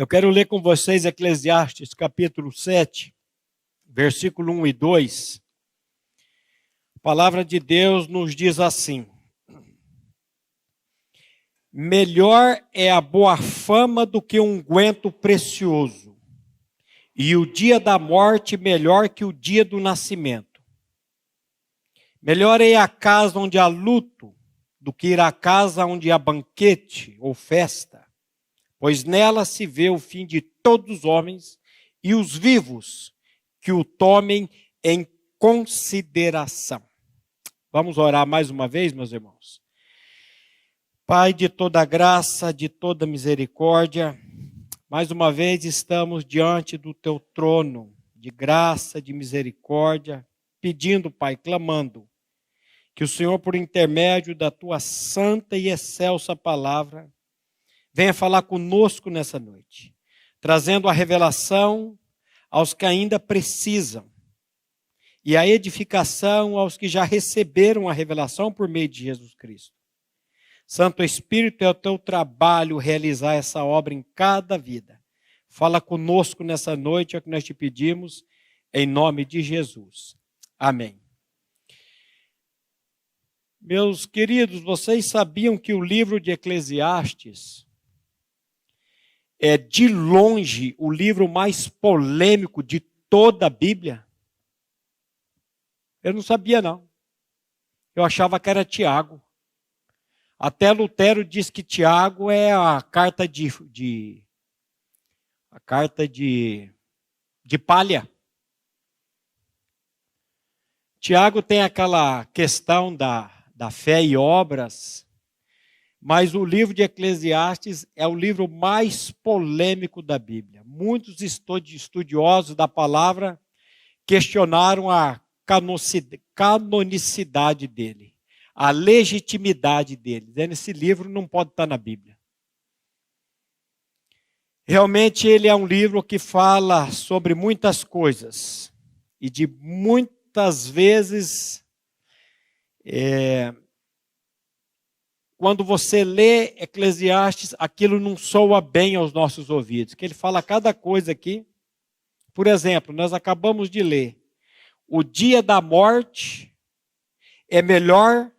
Eu quero ler com vocês Eclesiastes capítulo 7, versículo 1 e 2. A palavra de Deus nos diz assim: melhor é a boa fama do que um unguento precioso, e o dia da morte melhor que o dia do nascimento. Melhor é a casa onde há luto do que ir à casa onde há banquete ou festa, pois nela se vê o fim de todos os homens e os vivos que o tomem em consideração. Vamos orar mais uma vez, meus irmãos. Pai de toda graça, de toda misericórdia, mais uma vez estamos diante do teu trono de graça, de misericórdia, pedindo, Pai, clamando, que o Senhor, por intermédio da tua santa e excelsa palavra, venha falar conosco nessa noite, trazendo a revelação aos que ainda precisam e a edificação aos que já receberam a revelação por meio de Jesus Cristo. Santo Espírito, é o teu trabalho realizar essa obra em cada vida. Fala conosco nessa noite, é o que nós te pedimos, em nome de Jesus. Amém. Meus queridos, vocês sabiam que o livro de Eclesiastes é, de longe, o livro mais polêmico de toda a Bíblia? Eu não sabia, não. Eu achava que era Tiago. Até Lutero diz que Tiago é a carta de palha. Tiago tem aquela questão da fé e obras, mas o livro de Eclesiastes é o livro mais polêmico da Bíblia. Muitos estudiosos da palavra questionaram a canonicidade dele, a legitimidade dele, dizendo que esse livro não pode estar na Bíblia. Realmente ele é um livro que fala sobre muitas coisas e de muitas vezes, quando você lê Eclesiastes, aquilo não soa bem aos nossos ouvidos, que ele fala cada coisa aqui. Por exemplo, nós acabamos de ler: o dia da morte é melhor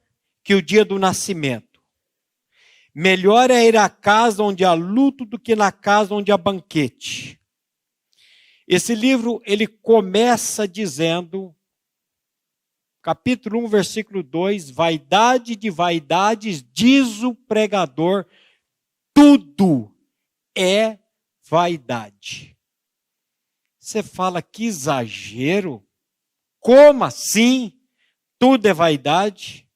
que o dia do nascimento. Melhor é ir à casa onde há luto do que na casa onde há banquete. Esse livro, ele começa dizendo, capítulo 1, versículo 2, vaidade de vaidades, diz o pregador, tudo é vaidade. Você fala, que exagero. Como assim? Tudo é vaidade?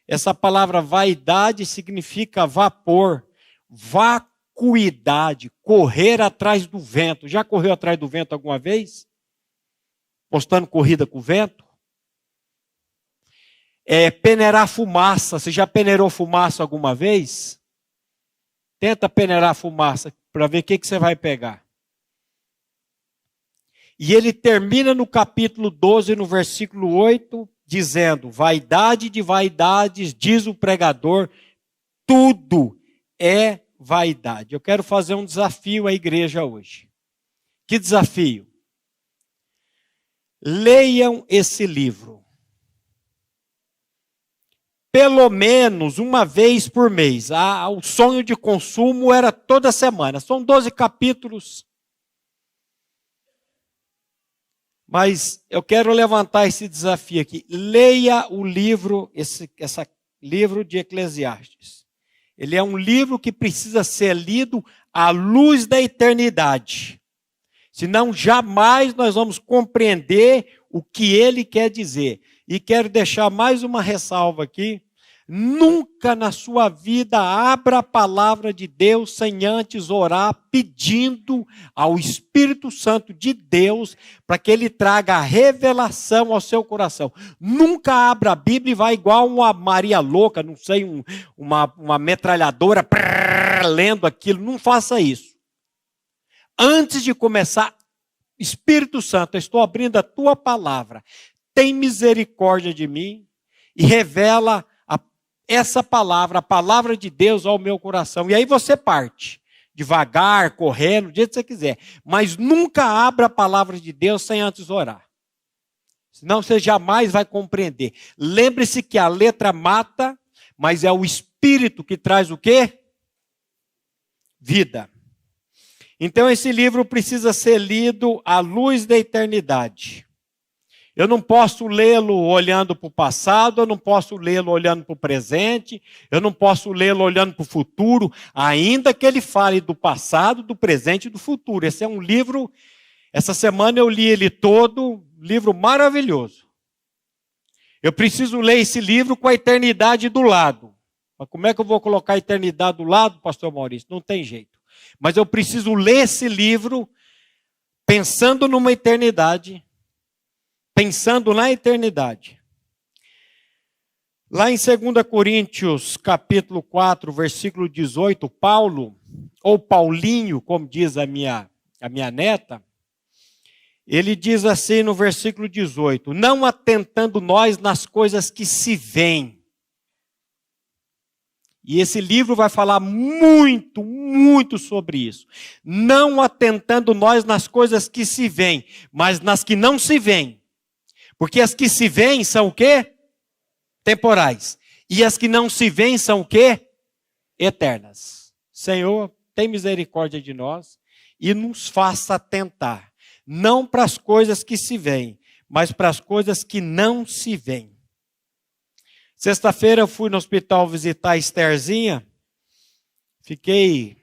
Essa palavra vaidade significa vapor, vacuidade, correr atrás do vento. Já correu atrás do vento alguma vez? Postando corrida com o vento? Peneirar fumaça. Você já peneirou fumaça alguma vez? Tenta peneirar fumaça para ver o que você vai pegar. E ele termina no capítulo 12, no versículo 8, dizendo, vaidade de vaidades, diz o pregador, tudo é vaidade. Eu quero fazer um desafio à igreja hoje. Que desafio? Leiam esse livro. Pelo menos uma vez por mês. O sonho de consumo era toda semana. São 12 capítulos. Mas eu quero levantar esse desafio aqui. Leia o livro, esse livro de Eclesiastes. Ele é um livro que precisa ser lido à luz da eternidade. Senão jamais nós vamos compreender o que ele quer dizer. E quero deixar mais uma ressalva aqui. Nunca na sua vida abra a palavra de Deus sem antes orar, pedindo ao Espírito Santo de Deus para que ele traga a revelação ao seu coração. Nunca abra a Bíblia e vá igual uma Maria louca, não sei, uma metralhadora, lendo aquilo. Não faça isso. Antes de começar, Espírito Santo, eu estou abrindo a tua palavra. Tem misericórdia de mim e revela essa palavra, a palavra de Deus ao meu coração. E aí você parte devagar, correndo, do jeito que você quiser. Mas nunca abra a palavra de Deus sem antes orar. Senão você jamais vai compreender. Lembre-se que a letra mata, mas é o Espírito que traz o quê? Vida. Então esse livro precisa ser lido à luz da eternidade. Eu não posso lê-lo olhando para o passado, eu não posso lê-lo olhando para o presente, eu não posso lê-lo olhando para o futuro, ainda que ele fale do passado, do presente e do futuro. Esse é um livro, essa semana eu li ele todo, livro maravilhoso. Eu preciso ler esse livro com a eternidade do lado. Mas como é que eu vou colocar a eternidade do lado, pastor Maurício? Não tem jeito. Mas eu preciso ler esse livro pensando numa eternidade, pensando na eternidade. Lá em 2 Coríntios, capítulo 4, versículo 18, Paulo, ou Paulinho, como diz a minha neta, ele diz assim no versículo 18, não atentando nós nas coisas que se veem. E esse livro vai falar muito, muito sobre isso. Não atentando nós nas coisas que se veem, mas nas que não se veem. Porque as que se veem são o quê? Temporais. E as que não se veem são o quê? Eternas. Senhor, tem misericórdia de nós e nos faça atentar. Não para as coisas que se veem, mas para as coisas que não se veem. Sexta-feira eu fui no hospital visitar a Estherzinha. Fiquei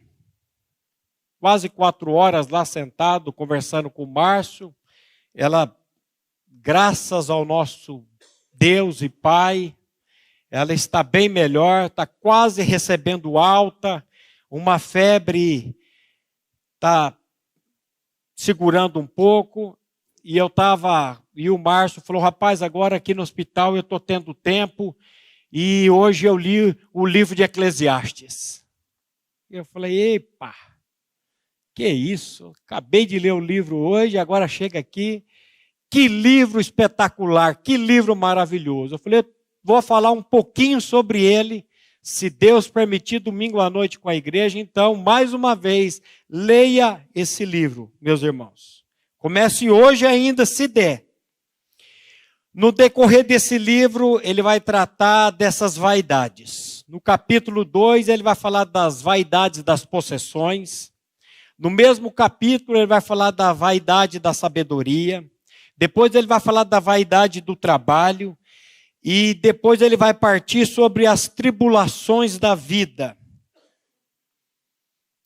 quase 4 horas lá sentado, conversando com o Márcio. Ela, graças ao nosso Deus e Pai, ela está bem melhor, está quase recebendo alta, uma febre está segurando um pouco, e o Márcio falou, rapaz, agora aqui no hospital eu estou tendo tempo, e hoje eu li o livro de Eclesiastes. Eu falei, epa, que isso? Acabei de ler o livro hoje, agora chega aqui, que livro espetacular, que livro maravilhoso. Eu falei, vou falar um pouquinho sobre ele, se Deus permitir, domingo à noite com a igreja. Então, mais uma vez, leia esse livro, meus irmãos. Comece hoje ainda, se der. No decorrer desse livro, ele vai tratar dessas vaidades. No capítulo 2, ele vai falar das vaidades das possessões. No mesmo capítulo, ele vai falar da vaidade da sabedoria. Depois ele vai falar da vaidade do trabalho. E depois ele vai partir sobre as tribulações da vida.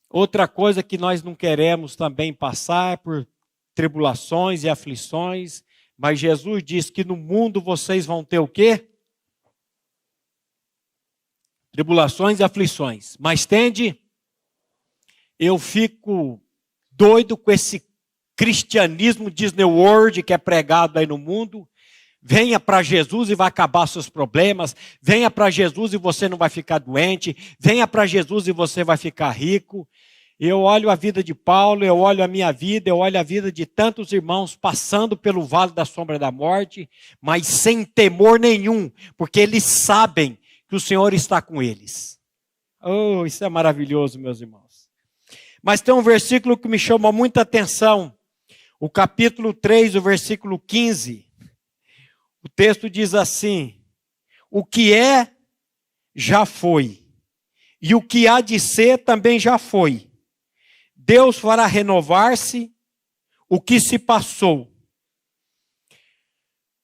Outra coisa que nós não queremos também passar por tribulações e aflições, mas Jesus diz que no mundo vocês vão ter o quê? Tribulações e aflições. Mas tende, eu fico doido com esse cristianismo Disney World que é pregado aí no mundo. Venha para Jesus e vai acabar seus problemas. Venha para Jesus e você não vai ficar doente. Venha para Jesus e você vai ficar rico. Eu olho a vida de Paulo, eu olho a minha vida, eu olho a vida de tantos irmãos passando pelo vale da sombra da morte, mas sem temor nenhum, porque eles sabem que o Senhor está com eles. Oh, isso é maravilhoso, meus irmãos. Mas tem um versículo que me chama muita atenção. O capítulo 3, o versículo 15. O texto diz assim, o que é, já foi. E o que há de ser, também já foi. Deus fará renovar-se o que se passou.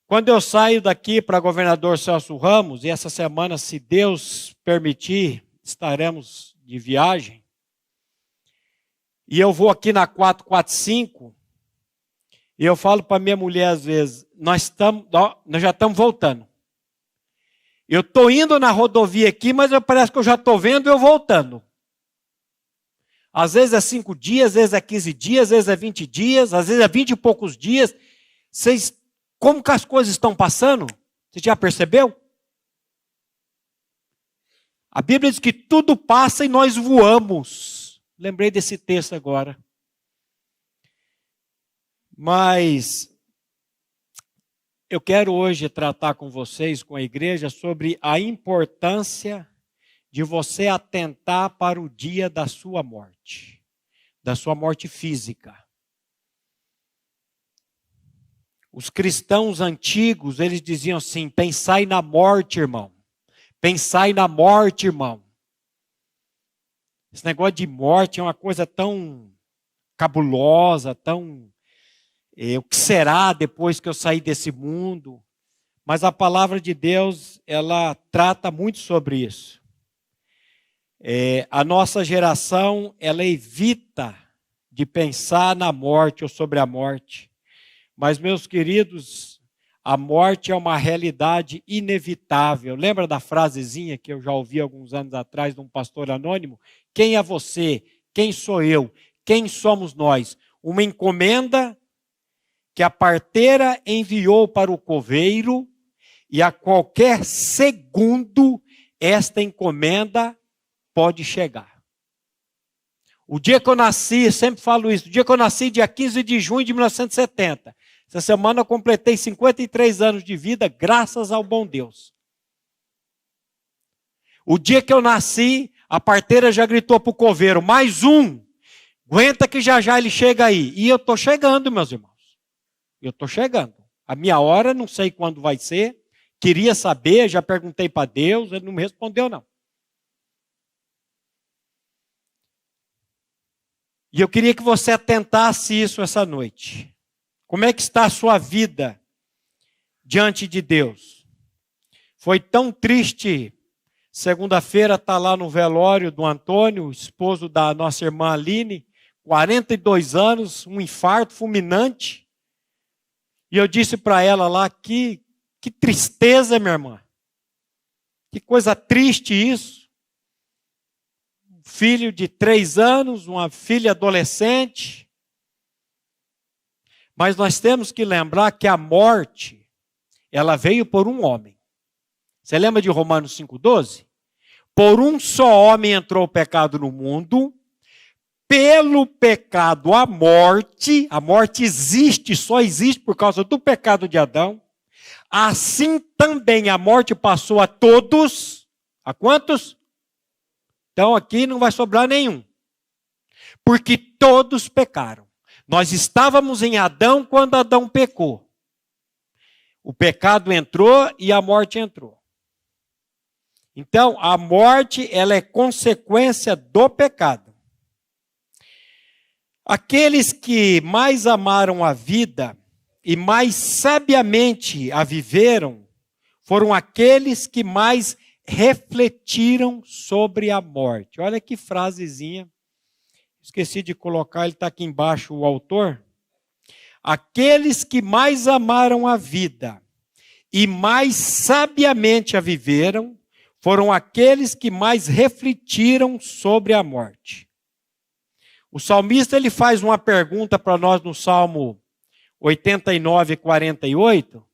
Quando eu saio daqui para governador Celso Ramos, e essa semana, se Deus permitir, estaremos de viagem, e eu vou aqui na 445, e eu falo para minha mulher às vezes, nós já estamos voltando. Eu estou indo na rodovia aqui, mas parece que eu já estou vendo eu voltando. Às vezes é 5 dias, às vezes é 15 dias, às vezes é 20 dias, às vezes é 20 e poucos dias. Como que as coisas estão passando? Você já percebeu? A Bíblia diz que tudo passa e nós voamos. Lembrei desse texto agora. Mas eu quero hoje tratar com vocês, com a igreja, sobre a importância de você atentar para o dia da sua morte. da sua morte física. Os cristãos antigos, eles diziam assim: pensai na morte, irmão. Pensai na morte, irmão. Esse negócio de morte é uma coisa tão cabulosa, tão... o que será depois que eu sair desse mundo? Mas a palavra de Deus, ela trata muito sobre isso. A nossa geração, ela evita de pensar na morte ou sobre a morte. Mas, meus queridos, a morte é uma realidade inevitável. Lembra da frasezinha que eu já ouvi alguns anos atrás de um pastor anônimo? Quem é você? Quem sou eu? Quem somos nós? Uma encomenda que a parteira enviou para o coveiro e a qualquer segundo esta encomenda pode chegar. O dia que eu nasci, sempre falo isso, o dia que eu nasci, dia 15 de junho de 1970. Essa semana eu completei 53 anos de vida, graças ao bom Deus. O dia que eu nasci, a parteira já gritou para o coveiro: mais um, aguenta que já já ele chega aí. E eu estou chegando, meus irmãos. Eu estou chegando. A minha hora, não sei quando vai ser. Queria saber, já perguntei para Deus, ele não me respondeu não. E eu queria que você atentasse isso essa noite. Como é que está a sua vida diante de Deus? Foi tão triste, segunda-feira está lá no velório do Antônio, esposo da nossa irmã Aline, 42 anos, um infarto fulminante. E eu disse para ela lá, que tristeza, minha irmã. Que coisa triste isso. Um filho de 3 anos, uma filha adolescente. Mas nós temos que lembrar que a morte, ela veio por um homem. Você lembra de Romanos 5,12? Por um só homem entrou o pecado no mundo, pelo pecado a morte existe, só existe por causa do pecado de Adão. Assim também a morte passou a todos. A quantos? Então aqui não vai sobrar nenhum. Porque todos pecaram. Nós estávamos em Adão quando Adão pecou. O pecado entrou e a morte entrou. Então, a morte, ela é consequência do pecado. Aqueles que mais amaram a vida e mais sabiamente a viveram, foram aqueles que mais refletiram sobre a morte. Olha que frasezinha. Esqueci de colocar, ele está aqui embaixo, o autor. Aqueles que mais amaram a vida e mais sabiamente a viveram, foram aqueles que mais refletiram sobre a morte. O salmista, ele faz uma pergunta para nós no Salmo 89, 48,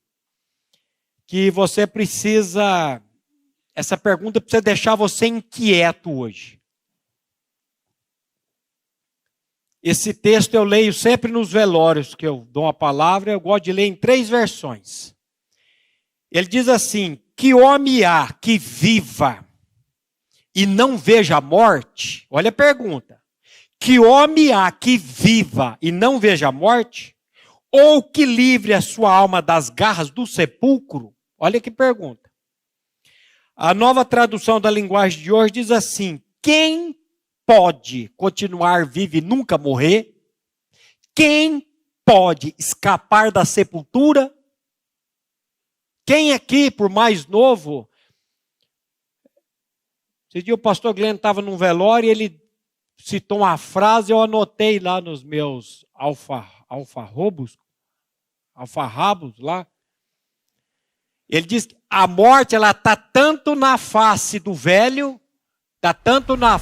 que você precisa, essa pergunta precisa deixar você inquieto hoje. Esse texto eu leio sempre nos velórios, que eu dou uma palavra, eu gosto de ler em 3 versões. Ele diz assim: que homem há que viva e não veja a morte? Olha a pergunta. Que homem há que viva e não veja a morte? Ou que livre a sua alma das garras do sepulcro? Olha que pergunta. A Nova Tradução da Linguagem de hoje diz assim: quem pode continuar vivo e nunca morrer? Quem pode escapar da sepultura? Quem aqui, por mais novo... Esse dia o pastor Glenn estava num velório e ele citou uma frase, eu anotei lá nos meus alfarrabos lá. Ele diz que a morte, ela está tanto na face do velho, está tanto na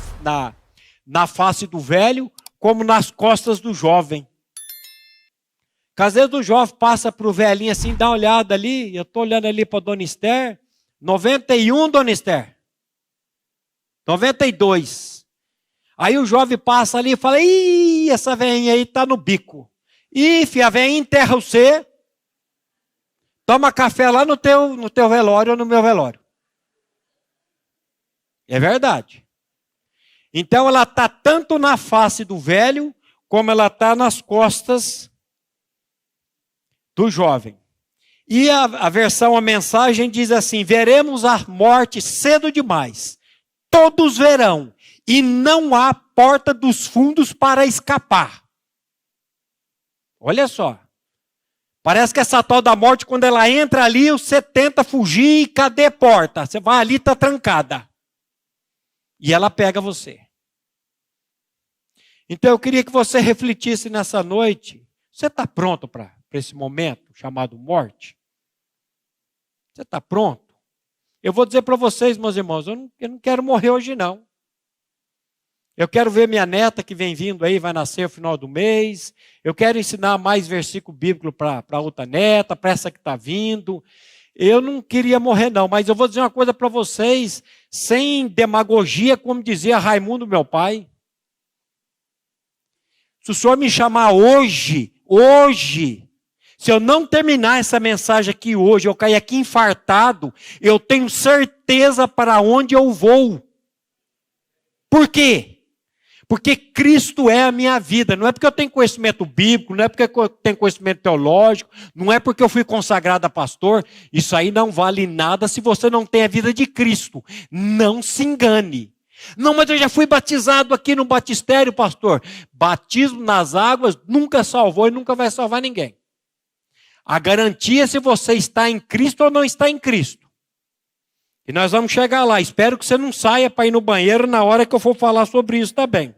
face do velho, como nas costas do jovem. Que às vezes o jovem passa para o velhinho assim, dá uma olhada ali, eu estou olhando ali para a Dona Esther, 91, Dona Esther, 92. Aí o jovem passa ali e fala: ih, essa velhinha aí está no bico. Ih, filha, a velhinha enterra você, toma café lá no teu velório ou no meu velório. É verdade. Então ela está tanto na face do velho, como ela está nas costas do jovem. E a versão, a mensagem diz assim: veremos a morte cedo demais. Todos verão. E não há porta dos fundos para escapar. Olha só. Parece que essa tal da morte, quando ela entra ali, você tenta fugir e cadê a porta? Você vai ali, está trancada. E ela pega você. Então eu queria que você refletisse nessa noite. Você está pronto para esse momento chamado morte? Você está pronto? Eu vou dizer para vocês, meus irmãos, eu não quero morrer hoje não. Eu quero ver minha neta que vem vindo aí, vai nascer no final do mês. Eu quero ensinar mais versículo bíblico para outra neta, para essa que está vindo. Eu não queria morrer não, mas eu vou dizer uma coisa para vocês, sem demagogia, como dizia Raimundo, meu pai. Se o senhor me chamar hoje, se eu não terminar essa mensagem aqui hoje, eu cair aqui infartado, eu tenho certeza para onde eu vou. Por quê? Porque Cristo é a minha vida. Não é porque eu tenho conhecimento bíblico, não é porque eu tenho conhecimento teológico, não é porque eu fui consagrado a pastor. Isso aí não vale nada se você não tem a vida de Cristo. Não se engane. Não, mas eu já fui batizado aqui no batistério, pastor. Batismo nas águas nunca salvou e nunca vai salvar ninguém. A garantia é se você está em Cristo ou não está em Cristo. E nós vamos chegar lá. Espero que você não saia para ir no banheiro na hora que eu for falar sobre isso também.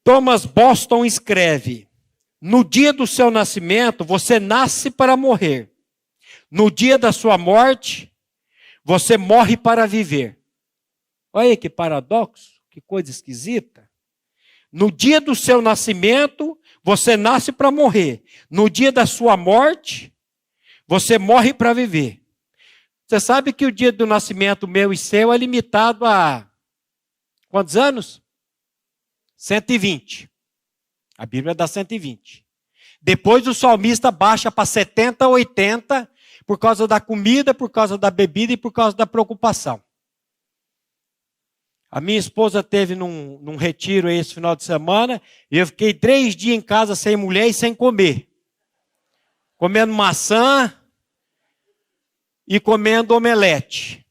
Thomas Boston escreve: no dia do seu nascimento, você nasce para morrer. No dia da sua morte, você morre para viver. Olha aí que paradoxo, que coisa esquisita. No dia do seu nascimento, você nasce para morrer. No dia da sua morte, você morre para viver. Você sabe que o dia do nascimento meu e seu é limitado a quantos anos? 120. A Bíblia dá 120. Depois o salmista baixa para 70, 80, por causa da comida, por causa da bebida e por causa da preocupação. A minha esposa teve num retiro esse final de semana, e eu fiquei 3 dias em casa sem mulher e sem comer. Comendo maçã e comendo omelete.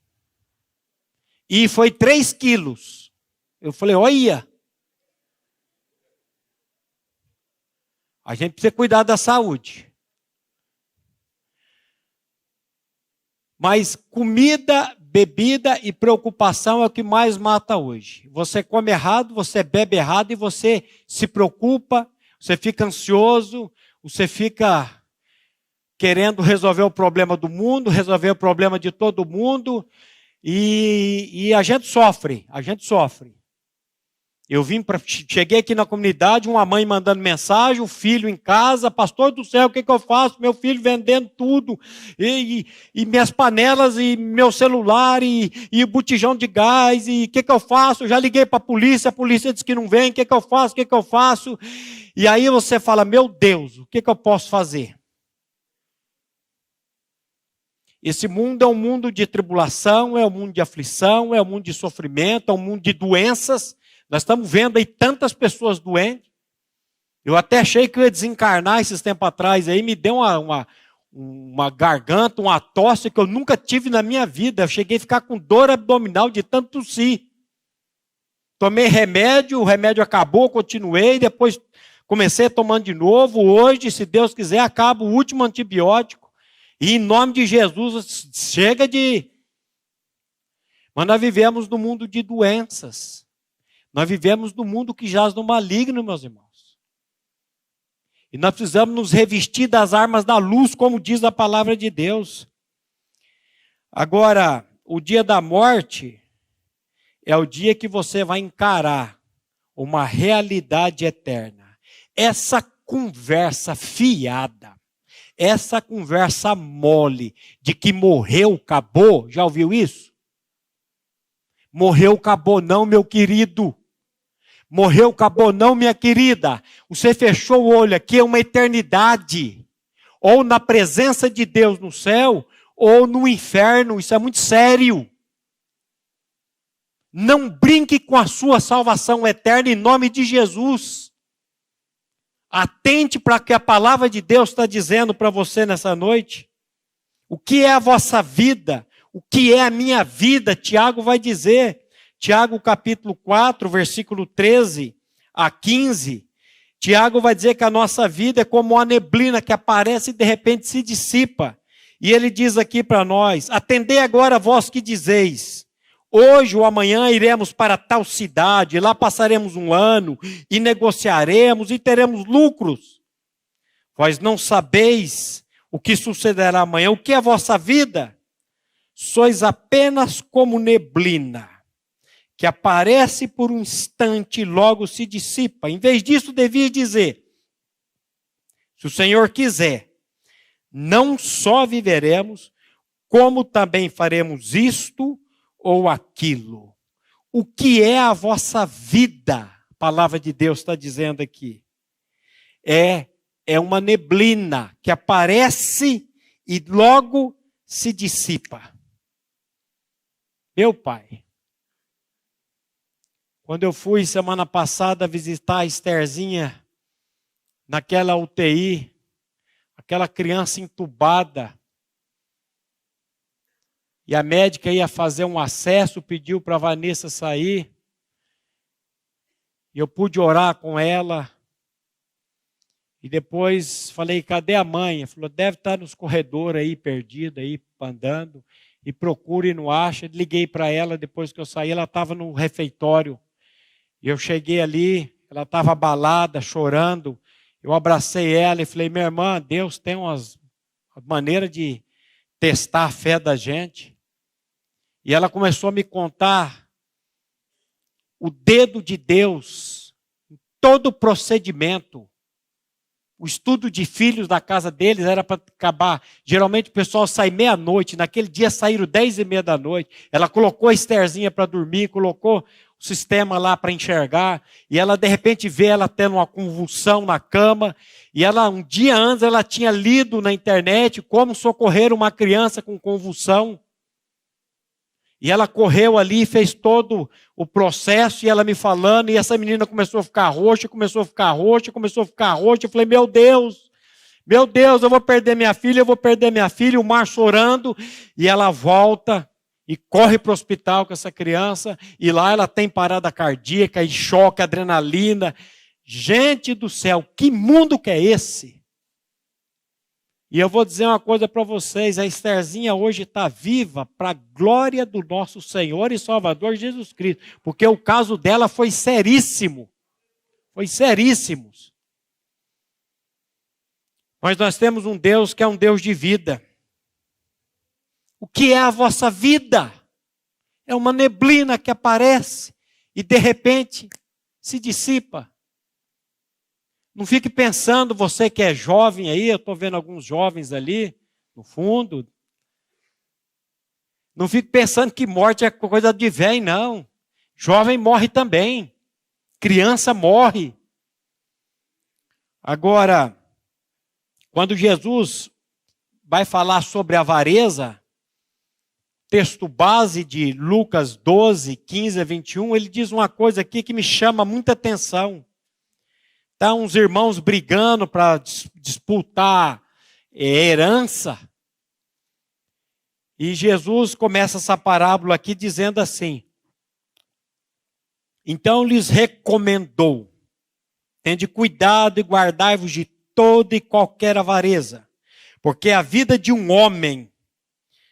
E foi 3 quilos. Eu falei, olha, a gente precisa cuidar da saúde. Mas comida, bebida e preocupação é o que mais mata hoje. Você come errado, você bebe errado e você se preocupa, você fica ansioso, você fica querendo resolver o problema do mundo, resolver o problema de todo mundo, e a gente sofre. Cheguei aqui na comunidade, uma mãe mandando mensagem, o filho em casa, pastor do céu, o que eu faço? Meu filho vendendo tudo, e minhas panelas, e meu celular, e botijão de gás, e o que eu faço? Eu já liguei para a polícia disse que não vem, o que eu faço? E aí você fala, meu Deus, o que eu posso fazer? Esse mundo é um mundo de tribulação, é um mundo de aflição, é um mundo de sofrimento, é um mundo de doenças. Nós estamos vendo aí tantas pessoas doentes. Eu até achei que eu ia desencarnar esses tempos atrás. Aí me deu uma garganta, uma tosse que eu nunca tive na minha vida. Eu cheguei a ficar com dor abdominal de tanto tossir. Tomei remédio, o remédio acabou, continuei. Depois comecei tomando de novo. Hoje, se Deus quiser, acaba o último antibiótico. E em nome de Jesus, chega de... Mas nós vivemos num mundo de doenças. Nós vivemos num mundo que jaz no maligno, meus irmãos. E nós precisamos nos revestir das armas da luz, como diz a palavra de Deus. Agora, o dia da morte é o dia que você vai encarar uma realidade eterna. Essa conversa fiada, essa conversa mole de que morreu, acabou, já ouviu isso? Morreu, acabou não, meu querido. Morreu, acabou não, minha querida. Você fechou o olho aqui, é uma eternidade. Ou na presença de Deus no céu, ou no inferno. Isso é muito sério. Não brinque com a sua salvação eterna em nome de Jesus. Atente para o que a palavra de Deus está dizendo para você nessa noite. O que é a vossa vida? O que é a minha vida? Tiago vai dizer. Tiago capítulo 4, versículo 13 a 15. Tiago vai dizer que a nossa vida é como uma neblina que aparece e de repente se dissipa. E ele diz aqui para nós: atendei agora vós que dizeis, hoje ou amanhã iremos para tal cidade, lá passaremos um ano, e negociaremos, e teremos lucros. Vós não sabeis o que sucederá amanhã. O que é a vossa vida? Sois apenas como neblina, que aparece por um instante e logo se dissipa. Em vez disso, devia dizer, se o Senhor quiser, não só viveremos, como também faremos isto ou aquilo. O que é a vossa vida? A palavra de Deus está dizendo aqui. É uma neblina que aparece e logo se dissipa. Meu pai, quando eu fui semana passada visitar a Estherzinha naquela UTI, aquela criança entubada, e a médica ia fazer um acesso, pediu para a Vanessa sair, e eu pude orar com ela, e depois falei, cadê a mãe? Ela falou, deve estar nos corredores aí, perdida aí, andando, e procura e não acha. Liguei para ela, depois que eu saí, ela estava no refeitório, e eu cheguei ali, ela estava abalada, chorando, eu abracei ela e falei, minha irmã, Deus tem uma maneira de testar a fé da gente. E ela começou a me contar o dedo de Deus em todo o procedimento. O estudo de filhos da casa deles era para acabar. Geralmente o pessoal sai meia-noite. Naquele dia saíram 10:30 da noite. Ela colocou a Estherzinha para dormir, colocou o sistema lá para enxergar. E ela, de repente, vê ela tendo uma convulsão na cama. E ela, um dia antes, ela tinha lido na internet como socorrer uma criança com convulsão. E ela correu ali, fez todo o processo, e ela me falando, e essa menina começou a ficar roxa, começou a ficar roxa, começou a ficar roxa. Eu falei, meu Deus, eu vou perder minha filha, o mar chorando. E ela volta e corre para o hospital com essa criança, e lá ela tem parada cardíaca, e choque, adrenalina. Gente do céu, que mundo que é esse? E eu vou dizer uma coisa para vocês, a Estherzinha hoje está viva para a glória do nosso Senhor e Salvador Jesus Cristo, porque o caso dela foi seríssimo, Mas nós temos um Deus que é um Deus de vida. O que é a vossa vida? É uma neblina que aparece e de repente se dissipa. Não fique pensando, você que é jovem aí, eu estou vendo alguns jovens ali, no fundo. Não fique pensando que morte é coisa de velho, não. Jovem morre também. Criança morre. Agora, quando Jesus vai falar sobre a avareza, texto base de Lucas 12, 15 a 21, ele diz uma coisa aqui que me chama muita atenção. Tá uns irmãos brigando para disputar herança. E Jesus começa essa parábola aqui dizendo assim: então lhes recomendou, tende cuidado e guardai-vos de toda e qualquer avareza, porque a vida de um homem,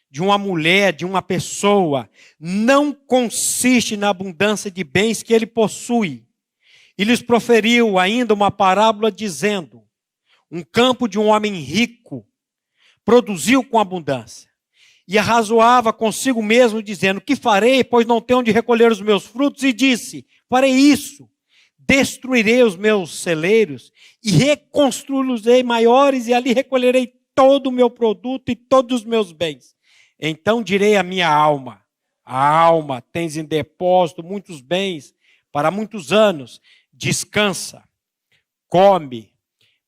de uma mulher, de uma pessoa, não consiste na abundância de bens que ele possui. E lhes proferiu ainda uma parábola dizendo, um campo de um homem rico produziu com abundância. E arrazoava consigo mesmo, dizendo, que farei, pois não tenho onde recolher os meus frutos? E disse, farei isso, destruirei os meus celeiros e reconstruí-los-ei maiores, e ali recolherei todo o meu produto e todos os meus bens. Então direi à minha alma, tens em depósito muitos bens para muitos anos, descansa, come,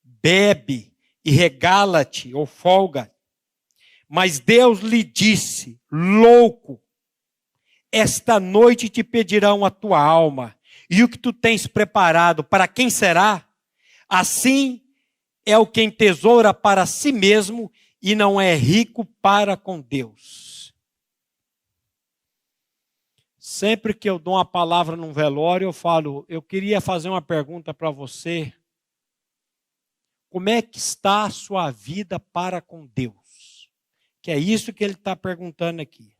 bebe e regala-te ou folga. Mas Deus lhe disse, louco, esta noite te pedirão a tua alma, e o que tu tens preparado, para quem será? Assim é o que entesoura para si mesmo e não é rico para com Deus. Sempre que eu dou uma palavra num velório, eu falo, eu queria fazer uma pergunta para você. Como é que está a sua vida para com Deus? Que é isso que ele está perguntando aqui.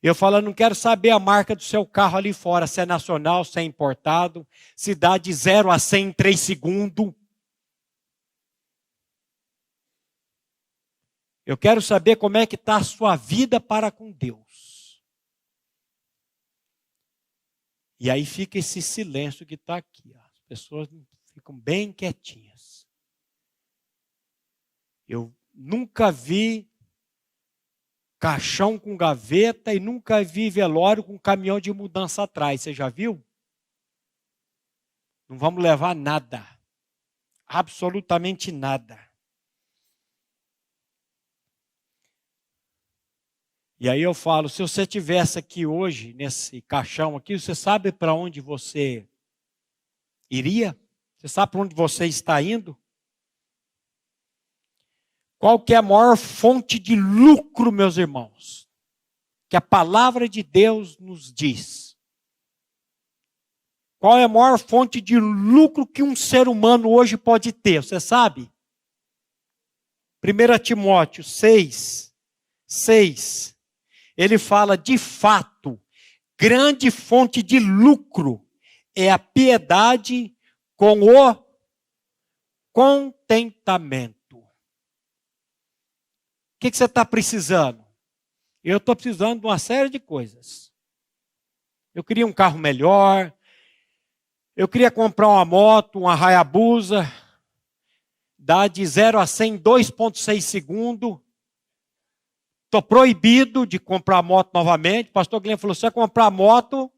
Eu falo, eu não quero saber a marca do seu carro ali fora, se é nacional, se é importado, se dá de 0 a 100 em 3 segundos. Eu quero saber como é que está a sua vida para com Deus. E aí fica esse silêncio que está aqui. As pessoas ficam bem quietinhas. Eu nunca vi caixão com gaveta e nunca vi velório com caminhão de mudança atrás. Você já viu? Não vamos levar nada. Absolutamente nada. E aí eu falo, se você estivesse aqui hoje, nesse caixão aqui, você sabe para onde você iria? Você sabe para onde você está indo? Qual que é a maior fonte de lucro, meus irmãos? Que a palavra de Deus nos diz. Qual é a maior fonte de lucro que um ser humano hoje pode ter? Você sabe? 1 Timóteo 6. Ele fala, de fato, grande fonte de lucro é a piedade com o contentamento. O que você está precisando? Eu estou precisando de uma série de coisas. Eu queria um carro melhor. Eu queria comprar uma moto, uma Hayabusa. Dá de 0 a 100 em 2,6 segundos. Estou proibido de comprar moto novamente. O pastor Guilherme falou, você vai comprar moto,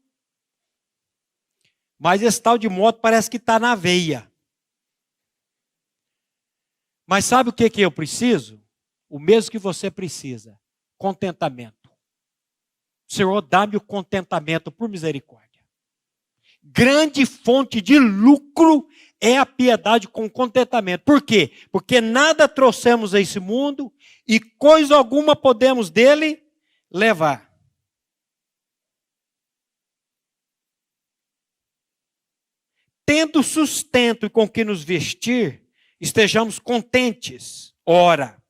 mas esse tal de moto parece que está na veia. Mas sabe o que eu preciso? O mesmo que você precisa, contentamento. Senhor, dá-me o contentamento por misericórdia. Grande fonte de lucro é a piedade com contentamento. Por quê? Porque nada trouxemos a esse mundo e coisa alguma podemos dele levar. Tendo sustento e com que nos vestir, estejamos contentes. Ora,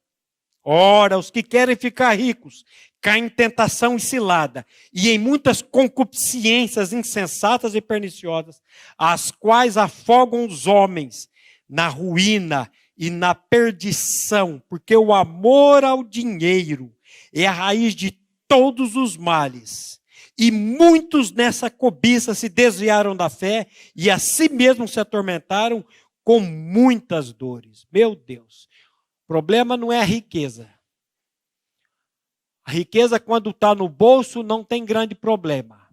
os que querem ficar ricos caem em tentação e cilada, e em muitas concupiscências insensatas e perniciosas, as quais afogam os homens na ruína e na perdição, porque o amor ao dinheiro é a raiz de todos os males. E muitos nessa cobiça se desviaram da fé e a si mesmos se atormentaram com muitas dores. Meu Deus. O problema não é a riqueza. A riqueza, quando está no bolso, não tem grande problema.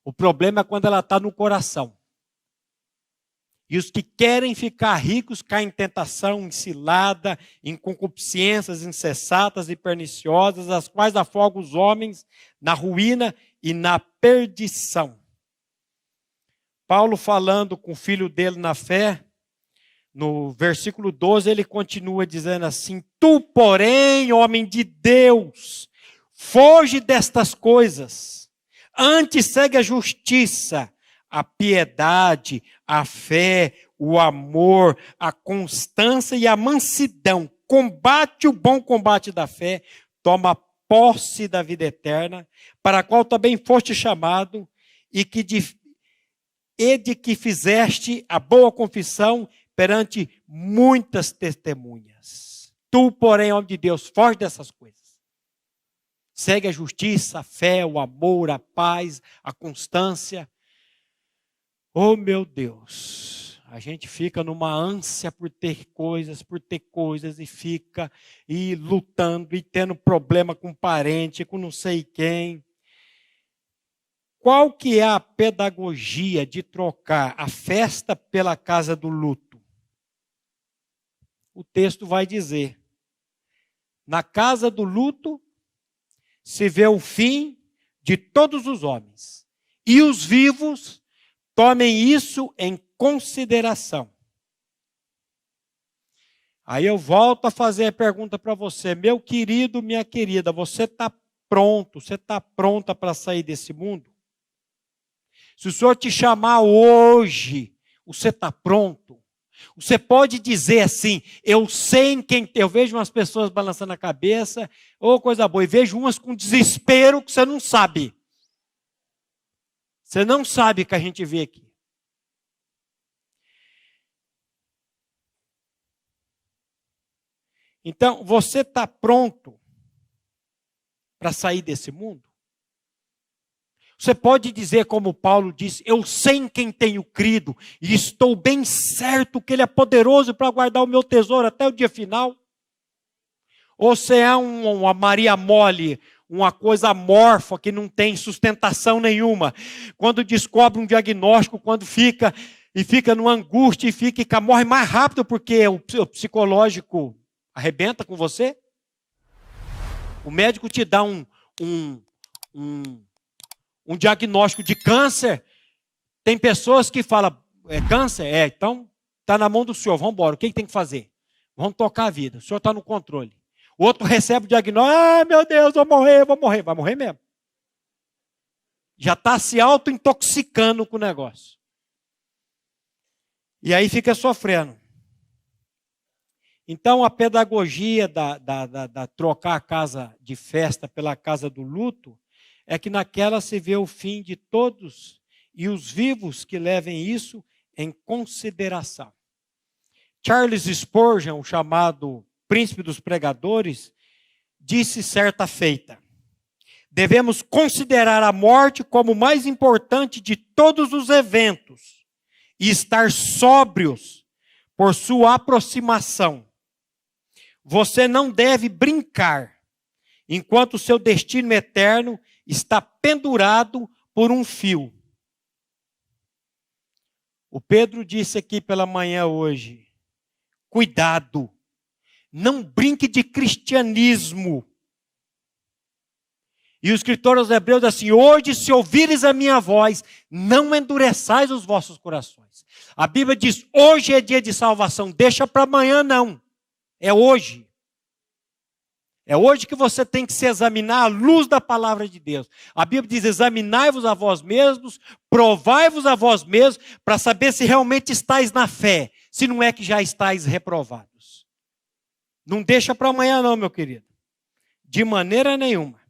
O problema é quando ela está no coração. E os que querem ficar ricos caem em tentação, em cilada, em concupiscências insensatas e perniciosas, as quais afogam os homens na ruína e na perdição. Paulo, falando com o filho dele na fé, no versículo 12, ele continua dizendo assim, tu, porém, homem de Deus, foge destas coisas, antes segue a justiça, a piedade, a fé, o amor, a constância e a mansidão. Combate o bom combate da fé, toma posse da vida eterna, para a qual também foste chamado, e de que fizeste a boa confissão perante muitas testemunhas. Tu, porém, homem de Deus, foge dessas coisas. Segue a justiça, a fé, o amor, a paz, a constância. Oh, meu Deus, a gente fica numa ânsia por ter coisas, e fica lutando, e tendo problema com parente, com não sei quem. Qual que é a pedagogia de trocar a festa pela casa do luto? O texto vai dizer, na casa do luto se vê o fim de todos os homens. E os vivos tomem isso em consideração. Aí eu volto a fazer a pergunta para você, meu querido, minha querida, você está pronto, você está pronta para sair desse mundo? Se o Senhor te chamar hoje, você está pronto? Você pode dizer assim, eu sei em quem... Eu vejo umas pessoas balançando a cabeça, ou coisa boa, e vejo umas com desespero que você não sabe. Você não sabe o que a gente vê aqui. Então, você está pronto para sair desse mundo? Você pode dizer como Paulo disse, eu sei em quem tenho crido e estou bem certo que Ele é poderoso para guardar o meu tesouro até o dia final? Ou você é uma Maria mole, uma coisa amorfa que não tem sustentação nenhuma? Quando descobre um diagnóstico, quando fica numa angústia e fica morre mais rápido porque o psicológico arrebenta com você? O médico te dá um diagnóstico de câncer. Tem pessoas que falam, é câncer? É, então está na mão do senhor, vamos embora. O que tem que fazer? Vamos tocar a vida, o senhor está no controle. O outro recebe o diagnóstico, meu Deus, vou morrer. Vai morrer mesmo. Já está se auto-intoxicando com o negócio. E aí fica sofrendo. Então a pedagogia da trocar a casa de festa pela casa do luto, é que naquela se vê o fim de todos e os vivos que levem isso em consideração. Charles Spurgeon, o chamado príncipe dos pregadores, disse certa feita, devemos considerar a morte como o mais importante de todos os eventos e estar sóbrios por sua aproximação. Você não deve brincar enquanto o seu destino eterno está pendurado por um fio. O Pedro disse aqui pela manhã hoje, cuidado, não brinque de cristianismo. E o escritor aos Hebreus diz assim, hoje se ouvires a minha voz, não endureçais os vossos corações. A Bíblia diz, hoje é dia de salvação, deixa para amanhã não, é hoje. É hoje que você tem que se examinar à luz da palavra de Deus. A Bíblia diz, examinai-vos a vós mesmos, provai-vos a vós mesmos, para saber se realmente estáis na fé, se não é que já estáis reprovados. Não deixa para amanhã não, meu querido. De maneira nenhuma.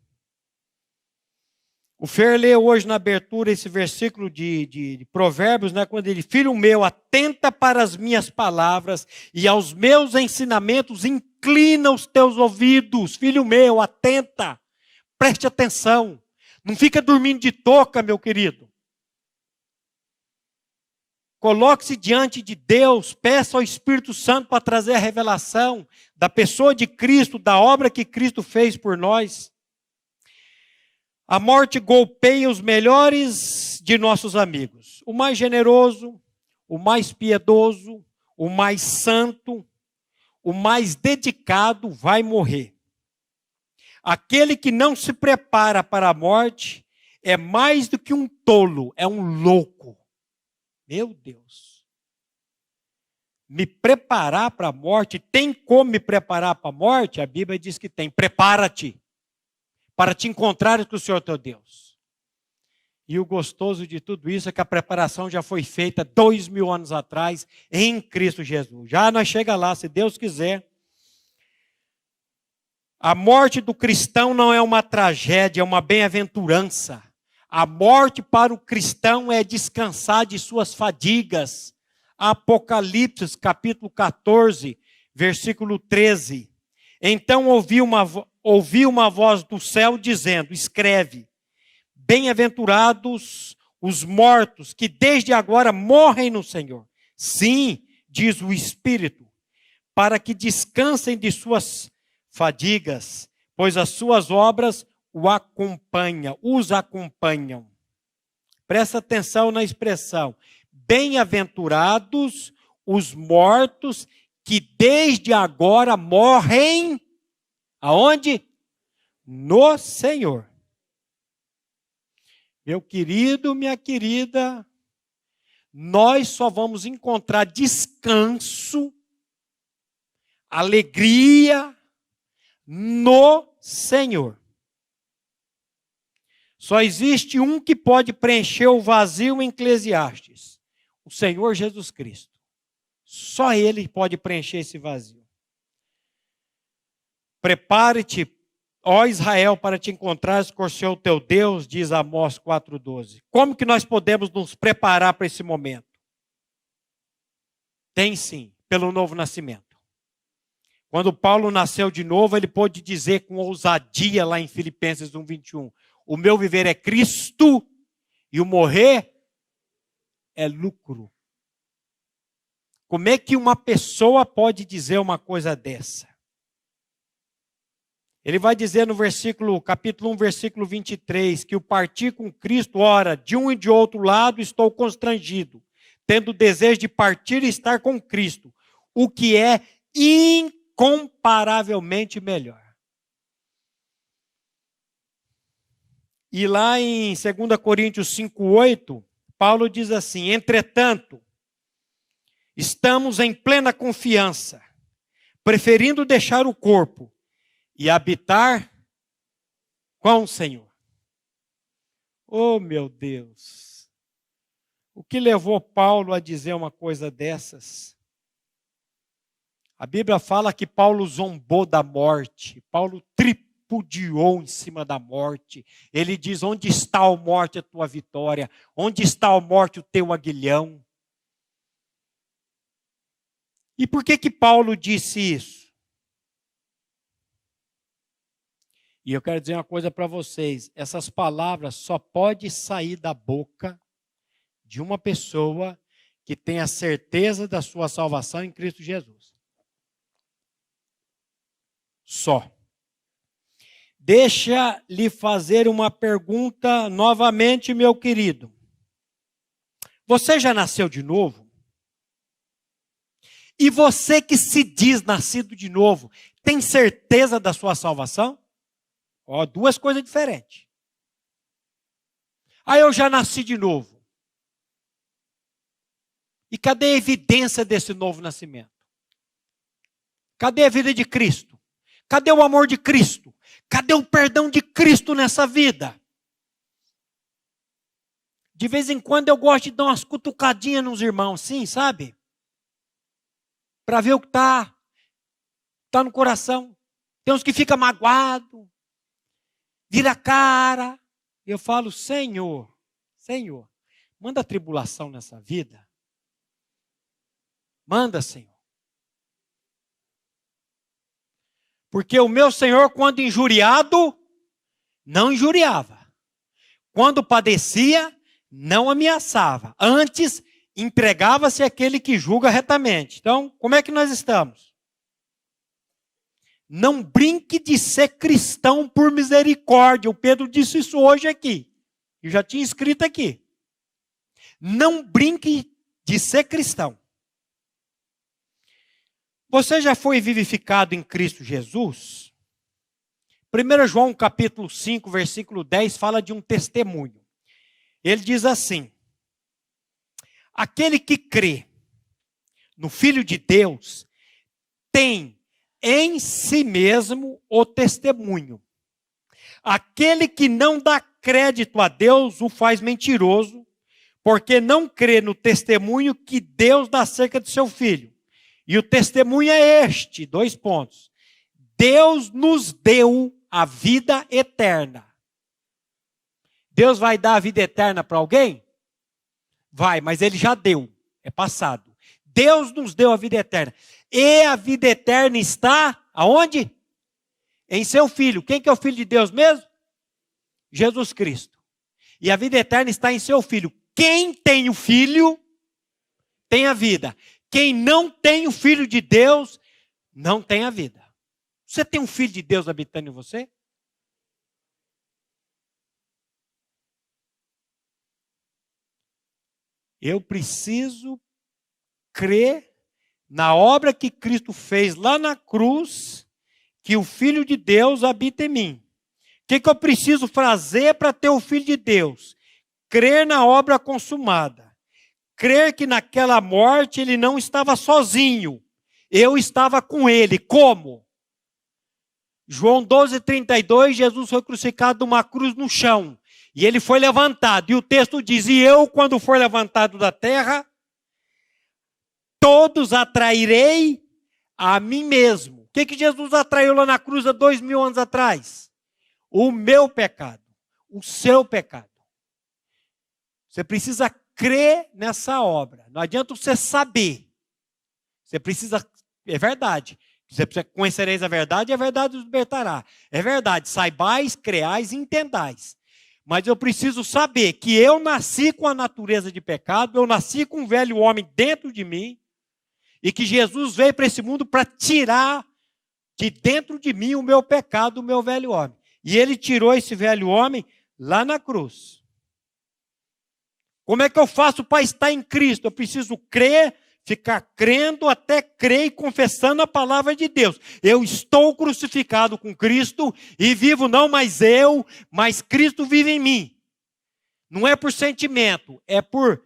O Fer leu hoje na abertura esse versículo de Provérbios, né, quando ele, filho meu, atenta para as minhas palavras e aos meus ensinamentos, inclina os teus ouvidos. Filho meu, atenta, preste atenção. Não fica dormindo de touca, meu querido. Coloque-se diante de Deus, peça ao Espírito Santo para trazer a revelação da pessoa de Cristo, da obra que Cristo fez por nós. A morte golpeia os melhores de nossos amigos. O mais generoso, o mais piedoso, o mais santo, o mais dedicado vai morrer. Aquele que não se prepara para a morte é mais do que um tolo, é um louco. Meu Deus. Me preparar para a morte, tem como me preparar para a morte? A Bíblia diz que tem. Prepara-te para te encontrares com o Senhor teu Deus. E o gostoso de tudo isso é que a preparação já foi feita 2000 anos atrás em Cristo Jesus. Já nós chega lá, se Deus quiser. A morte do cristão não é uma tragédia, é uma bem-aventurança. A morte para o cristão é descansar de suas fadigas. Apocalipse, capítulo 14, versículo 13. Então ouvi uma voz do céu dizendo, escreve, bem-aventurados os mortos que desde agora morrem no Senhor. Sim, diz o Espírito, para que descansem de suas fadigas, pois as suas obras os acompanham. Presta atenção na expressão. Bem-aventurados os mortos que desde agora morrem, aonde? No Senhor. Meu querido, minha querida, nós só vamos encontrar descanso, alegria no Senhor. Só existe um que pode preencher o vazio em Eclesiastes, o Senhor Jesus Cristo. Só Ele pode preencher esse vazio. Prepare-te, ó Israel, para te encontrares com o Senhor teu Deus, diz Amós 4,12. Como que nós podemos nos preparar para esse momento? Tem sim, pelo novo nascimento. Quando Paulo nasceu de novo, ele pôde dizer com ousadia lá em Filipenses 1,21, o meu viver é Cristo e o morrer é lucro. Como é que uma pessoa pode dizer uma coisa dessa? Ele vai dizer no capítulo 1, versículo 23, que o partir com Cristo, ora, de um e de outro lado estou constrangido, tendo desejo de partir e estar com Cristo, o que é incomparavelmente melhor. E lá em 2 Coríntios 5,8, Paulo diz assim, entretanto, estamos em plena confiança, preferindo deixar o corpo e habitar com o Senhor. Oh, meu Deus! O que levou Paulo a dizer uma coisa dessas? A Bíblia fala que Paulo zombou da morte, Paulo tripudiou em cima da morte. Ele diz, onde está, ó morte, a tua vitória? Onde está, ó morte, o teu aguilhão? E por que Paulo disse isso? E eu quero dizer uma coisa para vocês, essas palavras só podem sair da boca de uma pessoa que tem a certeza da sua salvação em Cristo Jesus. Só. Deixa-lhe fazer uma pergunta novamente, meu querido. Você já nasceu de novo? E você que se diz nascido de novo, tem certeza da sua salvação? Ó, duas coisas diferentes. Aí eu já nasci de novo. E cadê a evidência desse novo nascimento? Cadê a vida de Cristo? Cadê o amor de Cristo? Cadê o perdão de Cristo nessa vida? De vez em quando eu gosto de dar umas cutucadinhas nos irmãos, sim, sabe? Para ver o que está no coração. Tem uns que ficam magoados, vira a cara. Eu falo, Senhor, manda tribulação nessa vida. Manda, Senhor. Porque o meu Senhor, quando injuriado, não injuriava. Quando padecia, não ameaçava. Antes, entregava-se àquele que julga retamente. Então, como é que nós estamos? Não brinque de ser cristão por misericórdia. O Pedro disse isso hoje aqui. Eu já tinha escrito aqui. Não brinque de ser cristão. Você já foi vivificado em Cristo Jesus? 1 João capítulo 5, versículo 10, fala de um testemunho. Ele diz assim, aquele que crê no Filho de Deus tem em si mesmo o testemunho. Aquele que não dá crédito a Deus o faz mentiroso, porque não crê no testemunho que Deus dá acerca de seu Filho. E o testemunho é este, 2 pontos. Deus nos deu a vida eterna. Deus vai dar a vida eterna para alguém? Vai, mas Ele já deu, é passado. Deus nos deu a vida eterna. E a vida eterna está aonde? Em seu Filho. Quem que é o Filho de Deus mesmo? Jesus Cristo. E a vida eterna está em seu Filho. Quem tem o Filho, tem a vida. Quem não tem o Filho de Deus, não tem a vida. Você tem um Filho de Deus habitando em você? Eu preciso crer na obra que Cristo fez lá na cruz, que o Filho de Deus habita em mim. O que eu preciso fazer para ter o Filho de Deus? crer na obra consumada. Crer que naquela morte ele não estava sozinho. Eu estava com ele. Como? João 12:32, Jesus foi crucificado numa cruz no chão. E ele foi levantado. E o texto diz, e eu, quando for levantado da terra, todos atrairei a mim mesmo. O que Jesus atraiu lá na cruz há 2000 anos atrás? O meu pecado. O seu pecado. Você precisa crer nessa obra. Não adianta você saber. Você precisa, é verdade. Você precisa conhecereis a verdade e a verdade os libertará. É verdade, saibais, creais e entendais. Mas eu preciso saber que eu nasci com a natureza de pecado, eu nasci com um velho homem dentro de mim, e que Jesus veio para esse mundo para tirar de dentro de mim o meu pecado, o meu velho homem. E ele tirou esse velho homem lá na cruz. Como é que eu faço para estar em Cristo? Eu preciso crer, ficar crendo até crer e confessando a palavra de Deus. Eu estou crucificado com Cristo e vivo não mais eu, mas Cristo vive em mim. Não é por sentimento, é por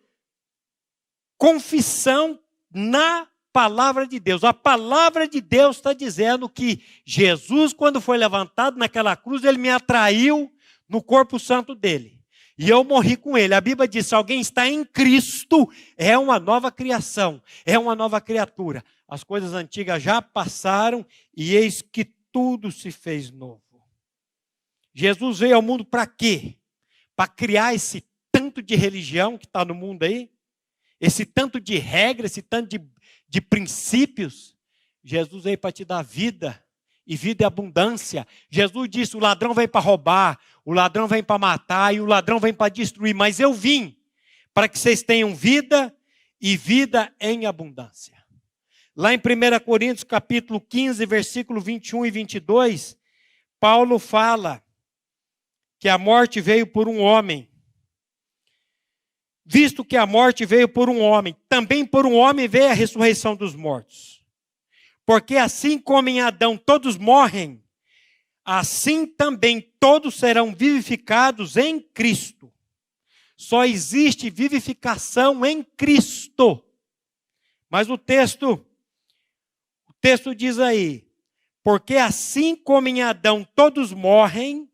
confissão na palavra de Deus. A palavra de Deus está dizendo que Jesus, quando foi levantado naquela cruz, ele me atraiu no corpo santo dele. E eu morri com ele. A Bíblia diz, se alguém está em Cristo, é uma nova criação, é uma nova criatura. As coisas antigas já passaram e eis que tudo se fez novo. Jesus veio ao mundo para quê? Para criar esse tanto de religião que está no mundo aí, esse tanto de regras, esse tanto de princípios. Jesus veio para te dar vida, e vida é abundância. Jesus disse, o ladrão vem para roubar, o ladrão vem para matar, e o ladrão vem para destruir. Mas eu vim para que vocês tenham vida, e vida em abundância. Lá em 1 Coríntios, capítulo 15, versículo 21 e 22, Paulo fala que a morte veio por um homem. Visto que a morte veio por um homem, também por um homem veio a ressurreição dos mortos. Porque assim como em Adão todos morrem, assim também todos serão vivificados em Cristo. Só existe vivificação em Cristo. Mas o texto diz aí, porque assim como em Adão todos morrem,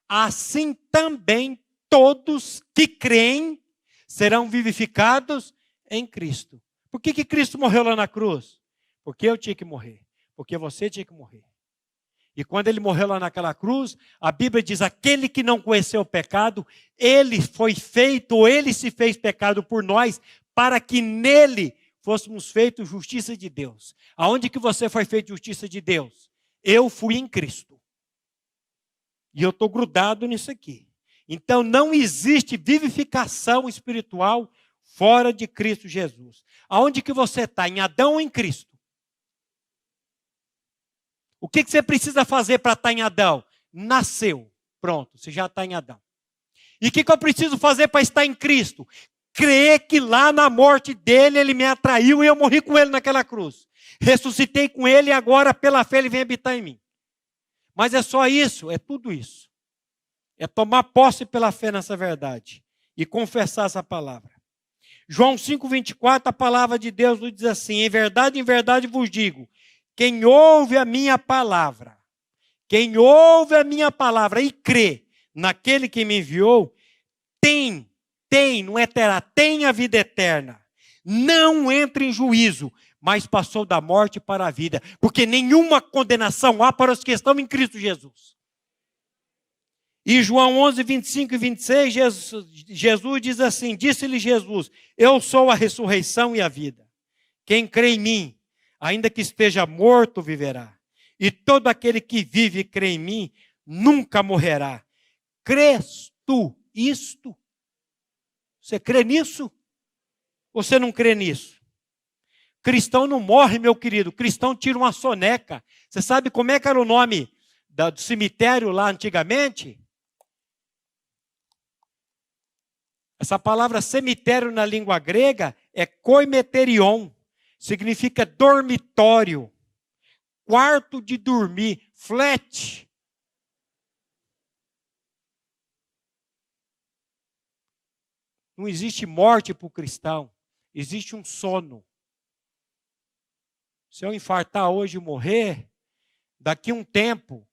assim também todos que creem serão vivificados em Cristo. Por que Cristo morreu lá na cruz? Porque eu tinha que morrer. Porque você tinha que morrer. E quando ele morreu lá naquela cruz, a Bíblia diz, aquele que não conheceu o pecado, ele foi feito, ou ele se fez pecado por nós, para que nele fôssemos feitos justiça de Deus. Aonde que você foi feito justiça de Deus? Eu fui em Cristo. E eu estou grudado nisso aqui. Então não existe vivificação espiritual fora de Cristo Jesus. Aonde que você está? Em Adão ou em Cristo? O que você precisa fazer para estar em Adão? Nasceu. Pronto, você já está em Adão. E o que eu preciso fazer para estar em Cristo? Crer que lá na morte dele, ele me atraiu e eu morri com ele naquela cruz. Ressuscitei com ele e agora pela fé ele vem habitar em mim. Mas é só isso? É tudo isso. É tomar posse pela fé nessa verdade e confessar essa palavra. João 5,24, a palavra de Deus nos diz assim, em verdade vos digo, quem ouve a minha palavra e crê naquele que me enviou, não é terá, tem a vida eterna. Não entra em juízo, mas passou da morte para a vida. Porque nenhuma condenação há para os que estão em Cristo Jesus. E João 11, 25 e 26, Jesus diz assim, disse-lhe Jesus, eu sou a ressurreição e a vida. Quem crê em mim, ainda que esteja morto, viverá. E todo aquele que vive e crê em mim, nunca morrerá. Crês tu isto? Você crê nisso? Ou você não crê nisso? Cristão não morre, meu querido. Cristão tira uma soneca. Você sabe como é que era o nome do cemitério lá antigamente? Essa palavra cemitério na língua grega é koimeterion. Significa dormitório, quarto de dormir, flat. Não existe morte para o cristão, existe um sono. Se eu infartar hoje e morrer, daqui a um tempo,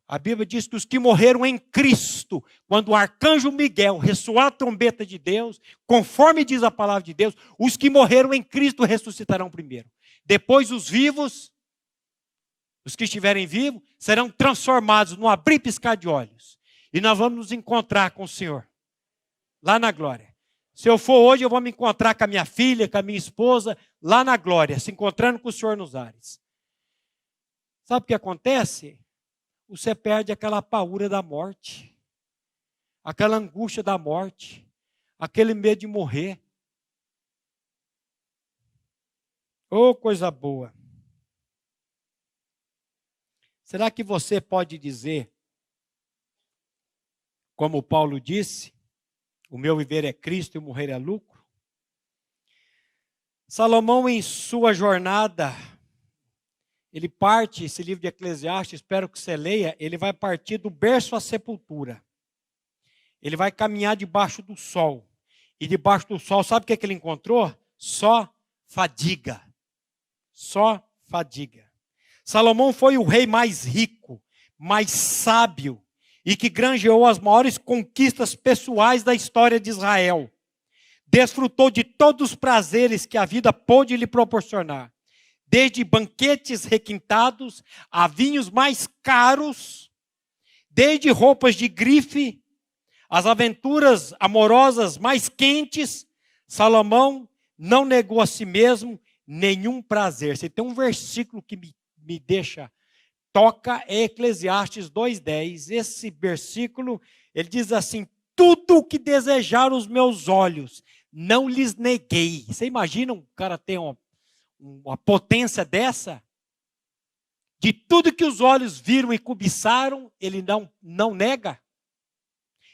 a Bíblia diz que os que morreram em Cristo, quando o arcanjo Miguel ressoar a trombeta de Deus, conforme diz a palavra de Deus, os que morreram em Cristo ressuscitarão primeiro. Depois os vivos, os que estiverem vivos, serão transformados no abrir e piscar de olhos. E nós vamos nos encontrar com o Senhor, lá na glória. Se eu for hoje, eu vou me encontrar com a minha filha, com a minha esposa, lá na glória, se encontrando com o Senhor nos ares. Sabe o que acontece? Você perde aquela paura da morte, aquela angústia da morte, aquele medo de morrer. Oh, coisa boa. Será que você pode dizer, como Paulo disse, o meu viver é Cristo e o morrer é lucro? Salomão, em sua jornada, ele parte, esse livro de Eclesiastes, espero que você leia, ele vai partir do berço à sepultura. Ele vai caminhar debaixo do sol. E debaixo do sol, sabe o que ele encontrou? Só fadiga. Só fadiga. Salomão foi o rei mais rico, mais sábio e que granjeou as maiores conquistas pessoais da história de Israel. Desfrutou de todos os prazeres que a vida pôde lhe proporcionar. Desde banquetes requintados a vinhos mais caros, desde roupas de grife, as aventuras amorosas mais quentes, Salomão não negou a si mesmo nenhum prazer. Você tem um versículo que me deixa, toca, é Eclesiastes 2:10. Esse versículo, ele diz assim: tudo o que desejaram os meus olhos, não lhes neguei. Você imagina um cara ter uma potência dessa? De tudo que os olhos viram e cobiçaram, ele não nega.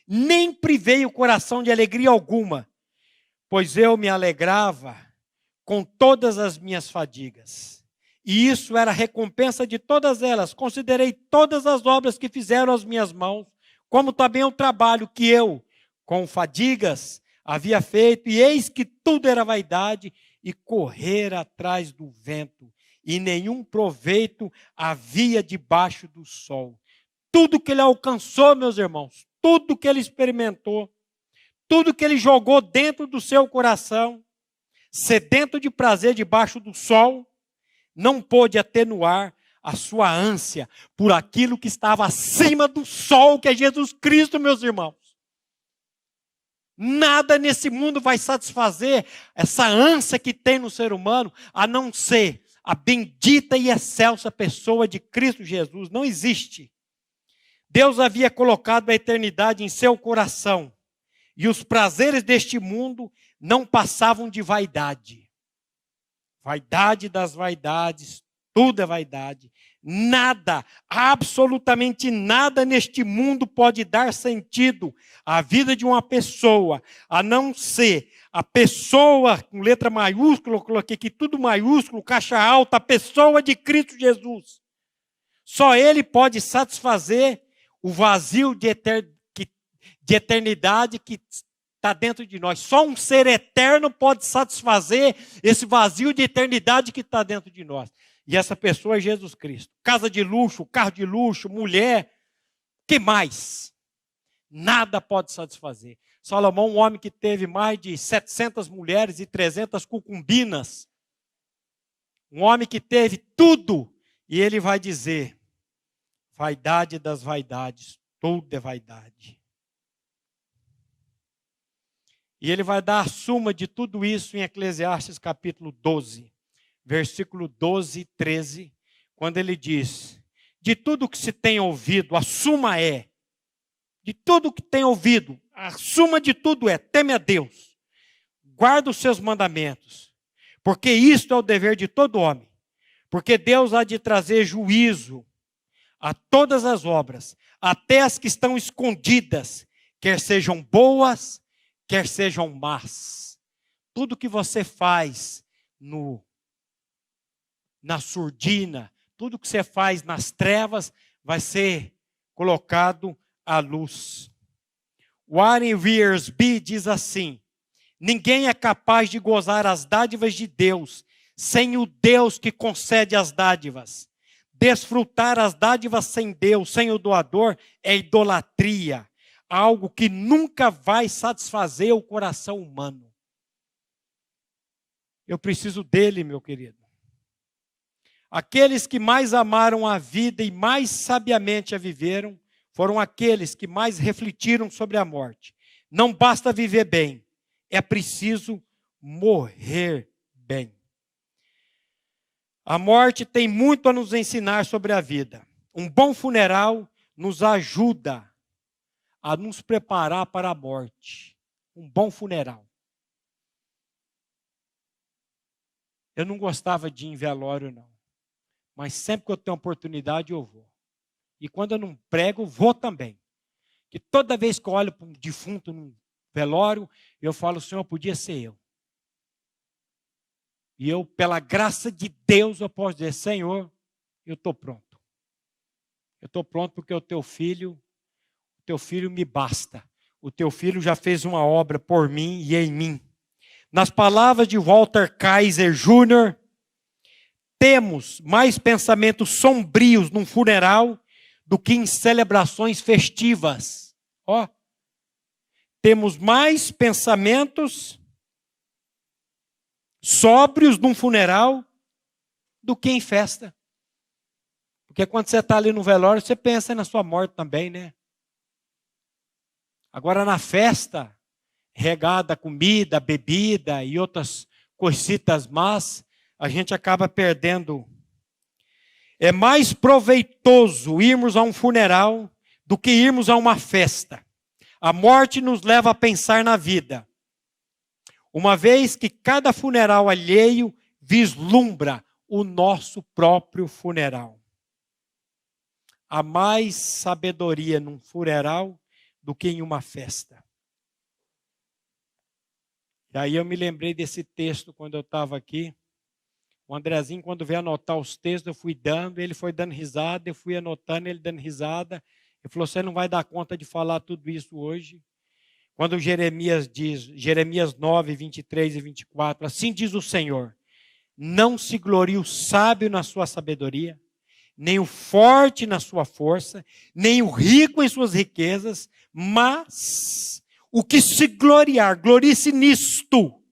Nem privei o coração de alegria alguma, pois eu me alegrava com todas as minhas fadigas. E isso era a recompensa de todas elas. Considerei todas as obras que fizeram as minhas mãos, como também o trabalho que eu, com fadigas, havia feito, e eis que tudo era vaidade e correr atrás do vento, e nenhum proveito havia debaixo do sol. Tudo que ele alcançou, meus irmãos, tudo que ele experimentou, tudo que ele jogou dentro do seu coração, sedento de prazer debaixo do sol, não pôde atenuar a sua ânsia por aquilo que estava acima do sol, que é Jesus Cristo, meus irmãos. Nada nesse mundo vai satisfazer essa ânsia que tem no ser humano, a não ser a bendita e excelsa pessoa de Cristo Jesus. Não existe. Deus havia colocado a eternidade em seu coração, e os prazeres deste mundo não passavam de vaidade. Vaidade das vaidades, tudo é vaidade. Nada, absolutamente nada neste mundo pode dar sentido à vida de uma pessoa, a não ser a pessoa, com letra maiúscula, eu coloquei aqui tudo maiúsculo, caixa alta, a pessoa de Cristo Jesus. Só Ele pode satisfazer o vazio de eternidade que está dentro de nós. Só um ser eterno pode satisfazer esse vazio de eternidade que está dentro de nós. E essa pessoa é Jesus Cristo. Casa de luxo, carro de luxo, mulher, que mais? Nada pode satisfazer. Salomão, um homem que teve mais de 700 mulheres e 300 concubinas. Um homem que teve tudo. E ele vai dizer: vaidade das vaidades, tudo é vaidade. E ele vai dar a suma de tudo isso em Eclesiastes capítulo 12, versículo 12 e 13, quando ele diz: de tudo que se tem ouvido, a suma é, de tudo que tem ouvido, a suma de tudo é, teme a Deus, guarda os seus mandamentos, porque isto é o dever de todo homem, porque Deus há de trazer juízo a todas as obras, até as que estão escondidas, quer sejam boas, quer sejam más. Tudo que você faz na surdina, tudo que você faz nas trevas, vai ser colocado à luz. Warren Wiersbe diz assim: ninguém é capaz de gozar as dádivas de Deus sem o Deus que concede as dádivas. Desfrutar as dádivas sem Deus, sem o doador, é idolatria, algo que nunca vai satisfazer o coração humano. Eu preciso dele, meu querido. Aqueles que mais amaram a vida e mais sabiamente a viveram, foram aqueles que mais refletiram sobre a morte. Não basta viver bem, é preciso morrer bem. A morte tem muito a nos ensinar sobre a vida. Um bom funeral nos ajuda a nos preparar para a morte. Um bom funeral. Eu não gostava de ir em velório, não. Mas sempre que eu tenho oportunidade, eu vou. E quando eu não prego, vou também. Que toda vez que eu olho para um defunto num velório, eu falo: Senhor, podia ser eu. E eu, pela graça de Deus, eu posso dizer: Senhor, eu estou pronto. Eu estou pronto porque o teu filho me basta. O teu filho já fez uma obra por mim e em mim. Nas palavras de Walter Kaiser Jr., temos mais pensamentos sombrios num funeral do que em celebrações festivas. Ó, temos mais pensamentos sóbrios num funeral do que em festa. Porque quando você está ali no velório, você pensa na sua morte também, né? Agora na festa, regada a comida, bebida e outras coisitas más, a gente acaba perdendo. É mais proveitoso irmos a um funeral do que irmos a uma festa. A morte nos leva a pensar na vida, uma vez que cada funeral alheio vislumbra o nosso próprio funeral. Há mais sabedoria num funeral do que em uma festa. E aí eu me lembrei desse texto quando eu estava aqui. O Andrezinho, quando veio anotar os textos, eu fui dando, ele foi dando risada, eu fui anotando, ele dando risada. Ele falou: você não vai dar conta de falar tudo isso hoje. Quando Jeremias diz, Jeremias 9, 23 e 24, assim diz o Senhor: não se glorie o sábio na sua sabedoria, nem o forte na sua força, nem o rico em suas riquezas, mas o que se gloriar, glorie-se nisto,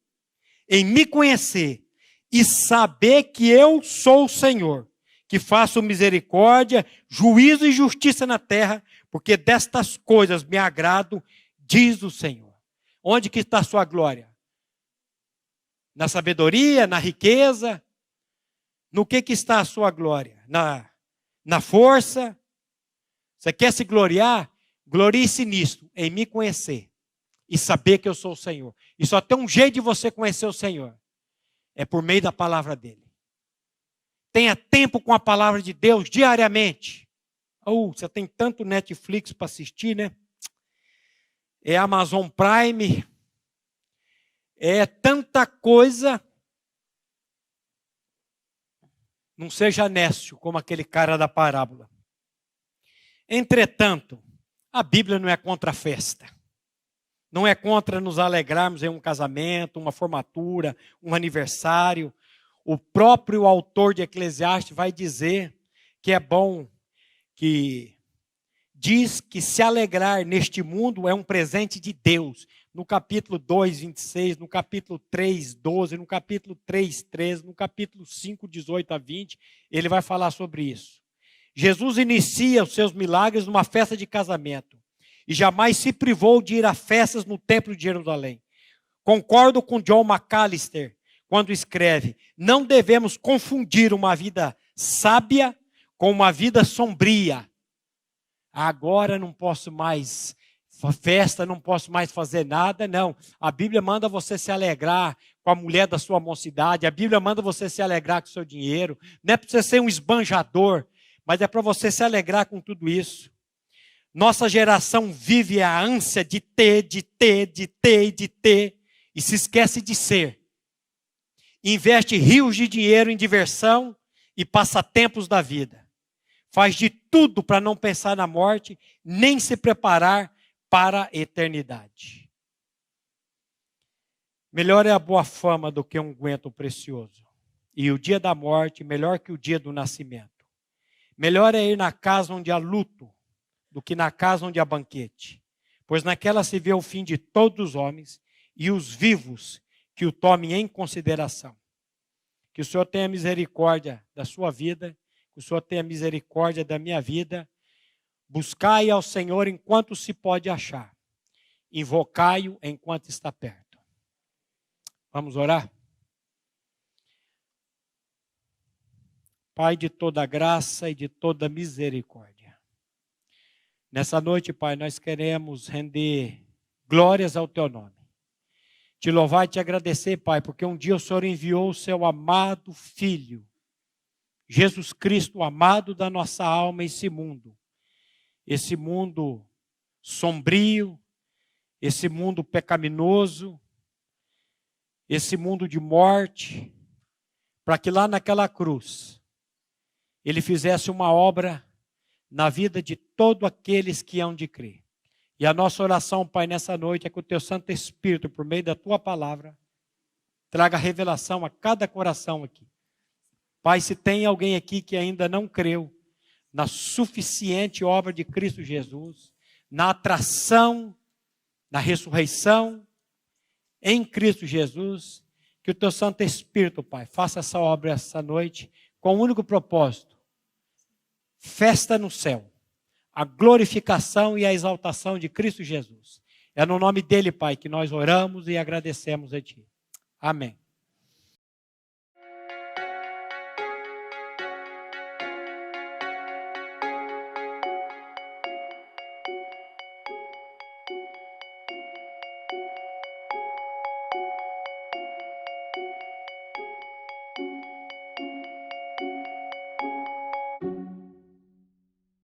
em me conhecer e saber que eu sou o Senhor, que faço misericórdia, juízo e justiça na terra, porque destas coisas me agrado, diz o Senhor. Onde que está a sua glória? Na sabedoria, na riqueza? No que está a sua glória? Na força? Você quer se gloriar? Glorie-se nisto, em me conhecer e saber que eu sou o Senhor. E só tem um jeito de você conhecer o Senhor. É por meio da palavra dele. Tenha tempo com a palavra de Deus diariamente. Você tem tanto Netflix para assistir, né? É Amazon Prime. É tanta coisa. Não seja nécio como aquele cara da parábola. Entretanto, a Bíblia não é contra a festa. Não é contra nos alegrarmos em um casamento, uma formatura, um aniversário. O próprio autor de Eclesiastes vai dizer que é bom, que diz que se alegrar neste mundo é um presente de Deus. No capítulo 2, 26, no capítulo 3, 12, no capítulo 3, 13, no capítulo 5, 18 a 20, ele vai falar sobre isso. Jesus inicia os seus milagres numa festa de casamento. E jamais se privou de ir a festas no Templo de Jerusalém. Concordo com John MacAllister quando escreve: não devemos confundir uma vida sábia com uma vida sombria. Agora não posso mais festa, não posso mais fazer nada. Não, a Bíblia manda você se alegrar com a mulher da sua mocidade. A Bíblia manda você se alegrar com o seu dinheiro. Não é para você ser um esbanjador, mas é para você se alegrar com tudo isso. Nossa geração vive a ânsia de ter, e se esquece de ser. Investe rios de dinheiro em diversão e passatempos da vida. Faz de tudo para não pensar na morte, nem se preparar para a eternidade. Melhor é a boa fama do que um unguento precioso, e o dia da morte melhor que o dia do nascimento. Melhor é ir na casa onde há luto do que na casa onde há banquete, pois naquela se vê o fim de todos os homens e os vivos que o tomem em consideração. Que o Senhor tenha misericórdia da sua vida, que o Senhor tenha misericórdia da minha vida. Buscai ao Senhor enquanto se pode achar, invocai-o enquanto está perto. Vamos orar? Pai de toda graça e de toda misericórdia, nessa noite, Pai, nós queremos render glórias ao Teu nome. Te louvar e te agradecer, Pai, porque um dia o Senhor enviou o Seu amado Filho, Jesus Cristo, amado da nossa alma, esse mundo sombrio, esse mundo pecaminoso, esse mundo de morte, para que lá naquela cruz, Ele fizesse uma obra na vida de todos aqueles que hão de crer. E a nossa oração, Pai, nessa noite é que o Teu Santo Espírito, por meio da Tua palavra, traga revelação a cada coração aqui. Pai, se tem alguém aqui que ainda não creu na suficiente obra de Cristo Jesus, na atração, na ressurreição, em Cristo Jesus, que o Teu Santo Espírito, Pai, faça essa obra essa noite com o único propósito: festa no céu, a glorificação e a exaltação de Cristo Jesus. É no nome dele, Pai, que nós oramos e agradecemos a Ti. Amém.